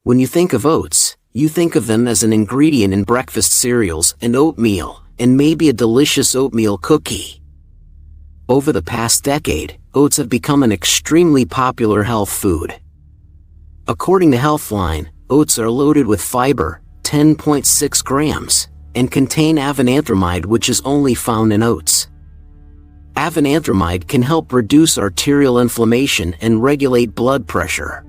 When you think of oats, you think of them as an ingredient in breakfast cereals and oatmeal, and maybe a delicious oatmeal cookie. Over the past decade, oats have become an extremely popular health food. According to Healthline, oats are loaded with fiber, 10.6 grams, and contain avenanthromide, which is only found in oats. Avenanthromide can help reduce arterial inflammation and regulate blood pressure.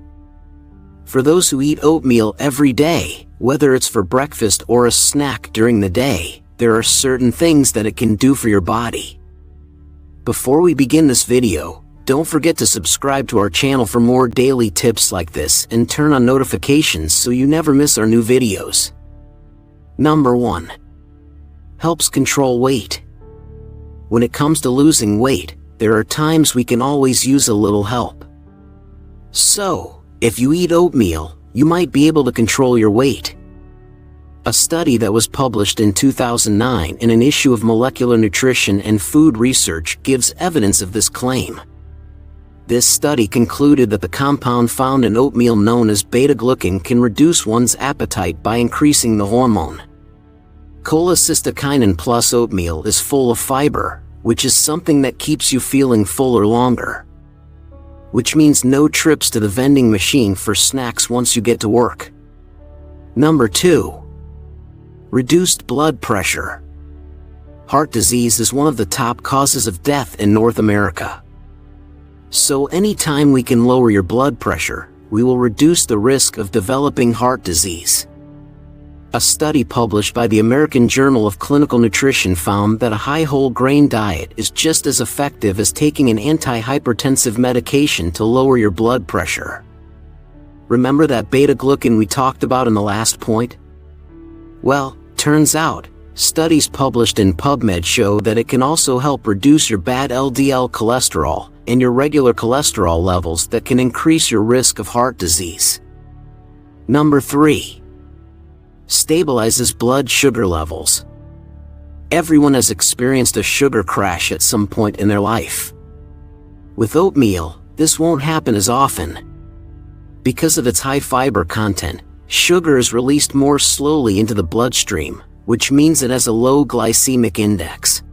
For those who eat oatmeal every day, whether it's for breakfast or a snack during the day, there are certain things that it can do for your body. Before we begin this video, don't forget to subscribe to our channel for more daily tips like this and turn on notifications so you never miss our new videos. Number 1. Helps control weight. When it comes to losing weight, there are times we can always use a little help. So, if you eat oatmeal, you might be able to control your weight. A study that was published in 2009 in an issue of Molecular Nutrition and Food Research gives evidence of this claim. This study concluded that the compound found in oatmeal known as beta-glucan can reduce one's appetite by increasing the hormone. Cholecystokinin plus oatmeal is full of fiber, which is something that keeps you feeling fuller longer. Which means no trips to the vending machine for snacks once you get to work. Number 2. Reduced blood pressure. Heart disease is one of the top causes of death in North America. So anytime we can lower your blood pressure, we will reduce the risk of developing heart disease. A study published by the American Journal of Clinical Nutrition found that a high whole grain diet is just as effective as taking an antihypertensive medication to lower your blood pressure. Remember that beta-glucan we talked about in the last point? Well, turns out, studies published in PubMed show that it can also help reduce your bad LDL cholesterol and your regular cholesterol levels that can increase your risk of heart disease. Number 3. Stabilizes blood sugar levels. Everyone has experienced a sugar crash at some point in their life. With oatmeal, this won't happen as often. Because of its high fiber content, sugar is released more slowly into the bloodstream, which means it has a low glycemic index.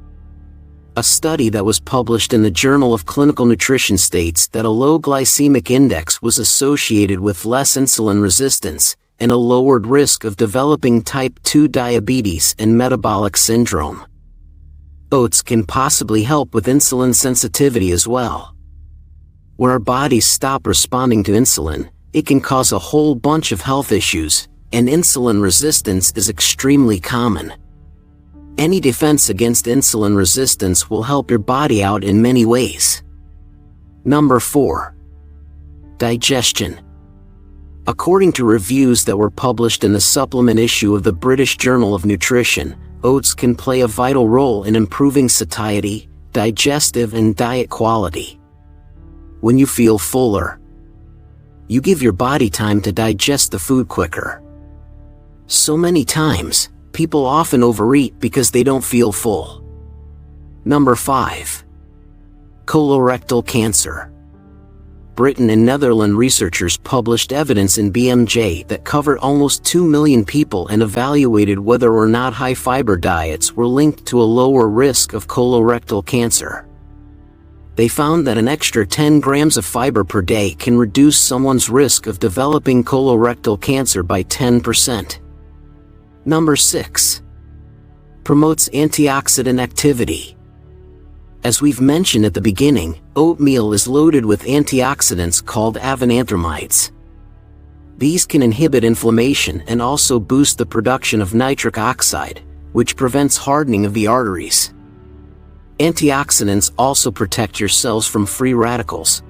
A study that was published in the Journal of Clinical Nutrition states that a low glycemic index was associated with less insulin resistance and a lowered risk of developing type 2 diabetes and metabolic syndrome. Oats can possibly help with insulin sensitivity as well. When our bodies stop responding to insulin, it can cause a whole bunch of health issues, and insulin resistance is extremely common. Any defense against insulin resistance will help your body out in many ways. Number 4. Digestion. According to reviews that were published in the supplement issue of the British Journal of Nutrition, oats can play a vital role in improving satiety, digestive and diet quality. When you feel fuller, you give your body time to digest the food quicker. So many times, people often overeat because they don't feel full. Number 5. Colorectal cancer. Britain and Netherlands researchers published evidence in BMJ that covered almost 2 million people and evaluated whether or not high-fiber diets were linked to a lower risk of colorectal cancer. They found that an extra 10 grams of fiber per day can reduce someone's risk of developing colorectal cancer by 10%. Number 6. Promotes antioxidant activity. As we've mentioned at the beginning, oatmeal is loaded with antioxidants called avenanthromides. These can inhibit inflammation and also boost the production of nitric oxide, which prevents hardening of the arteries. Antioxidants also protect your cells from free radicals.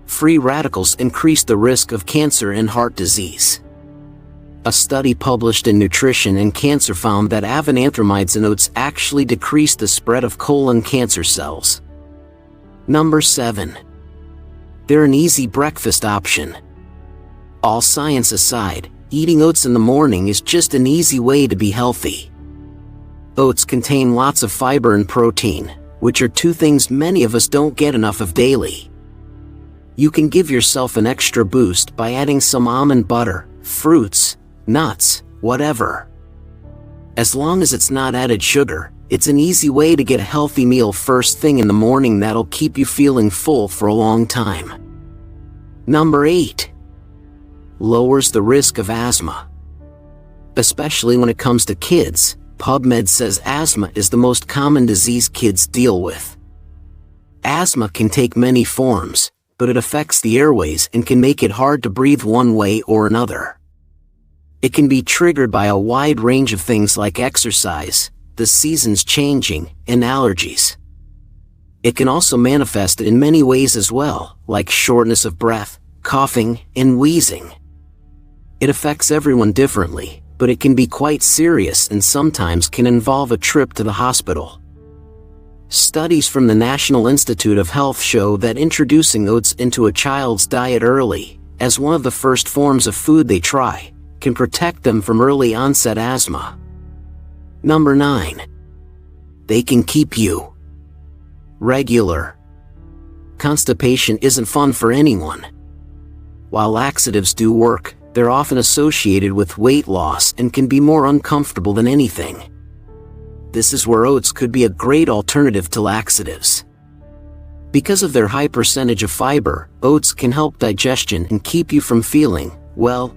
Free radicals increase the risk of cancer and heart disease. A study published in Nutrition and Cancer found that avenanthromides in oats actually decrease the spread of colon cancer cells. Number 7. They're an easy breakfast option. All science aside, eating oats in the morning is just an easy way to be healthy. Oats contain lots of fiber and protein, which are two things many of us don't get enough of daily. You can give yourself an extra boost by adding some almond butter, fruits, nuts, whatever. As long as it's not added sugar, it's an easy way to get a healthy meal first thing in the morning that'll keep you feeling full for a long time. Number 8. Lowers the risk of asthma. Especially when it comes to kids, PubMed says asthma is the most common disease kids deal with. Asthma can take many forms, but it affects the airways and can make it hard to breathe one way or another. It can be triggered by a wide range of things like exercise, the seasons changing, and allergies. It can also manifest in many ways as well, like shortness of breath, coughing, and wheezing. It affects everyone differently, but it can be quite serious and sometimes can involve a trip to the hospital. Studies from the National Institute of Health show that introducing oats into a child's diet early, as one of the first forms of food they try, can protect them from early onset asthma. Number 9. They can keep you regular. Constipation isn't fun for anyone. While laxatives do work, they're often associated with weight loss and can be more uncomfortable than anything. This is where oats could be a great alternative to laxatives. Because of their high percentage of fiber, oats can help digestion and keep you from feeling, well,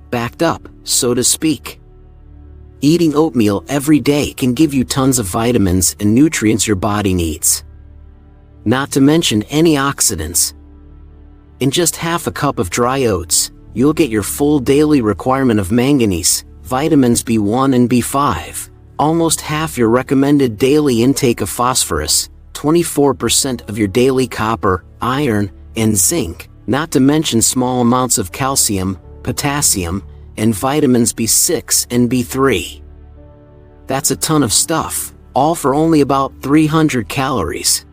backed up, so to speak. Eating oatmeal every day can give you tons of vitamins and nutrients your body needs. Not to mention antioxidants. In just half a cup of dry oats, you'll get your full daily requirement of manganese, vitamins B1 and B5, almost half your recommended daily intake of phosphorus, 24% of your daily copper, iron, and zinc, not to mention small amounts of calcium, potassium, and vitamins B6 and B3. That's a ton of stuff, all for only about 300 calories.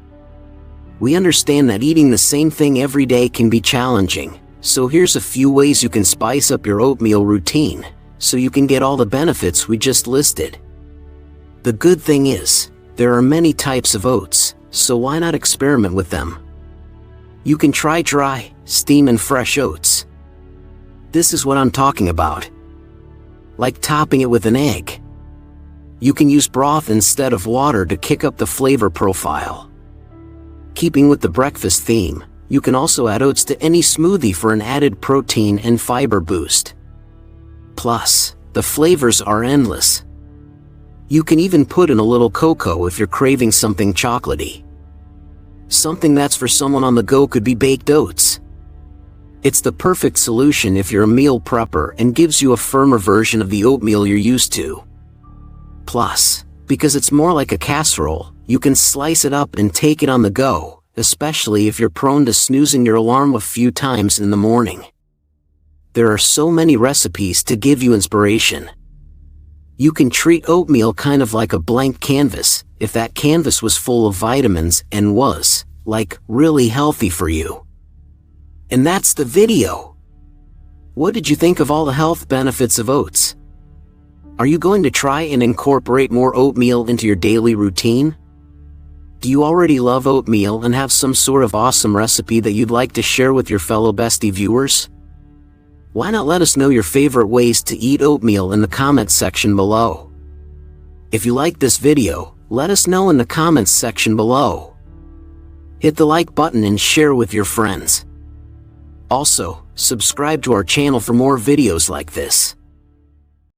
We understand that eating the same thing every day can be challenging, so here's a few ways you can spice up your oatmeal routine, so you can get all the benefits we just listed. The good thing is, there are many types of oats, so why not experiment with them? You can try dry, steam and fresh oats. This is what I'm talking about. Like topping it with an egg. You can use broth instead of water to kick up the flavor profile. Keeping with the breakfast theme, you can also add oats to any smoothie for an added protein and fiber boost. Plus, the flavors are endless. You can even put in a little cocoa if you're craving something chocolatey. Something that's for someone on the go could be baked oats. It's the perfect solution if you're a meal prepper and gives you a firmer version of the oatmeal you're used to. Plus, because it's more like a casserole, you can slice it up and take it on the go, especially if you're prone to snoozing your alarm a few times in the morning. There are so many recipes to give you inspiration. You can treat oatmeal kind of like a blank canvas, if that canvas was full of vitamins and was, really healthy for you. And that's the video. What did you think of all the health benefits of oats? Are you going to try and incorporate more oatmeal into your daily routine? Do you already love oatmeal and have some sort of awesome recipe that you'd like to share with your fellow bestie viewers? Why not let us know your favorite ways to eat oatmeal in the comments section below? If you liked this video, let us know in the comments section below. Hit the like button and share with your friends. Also, subscribe to our channel for more videos like this.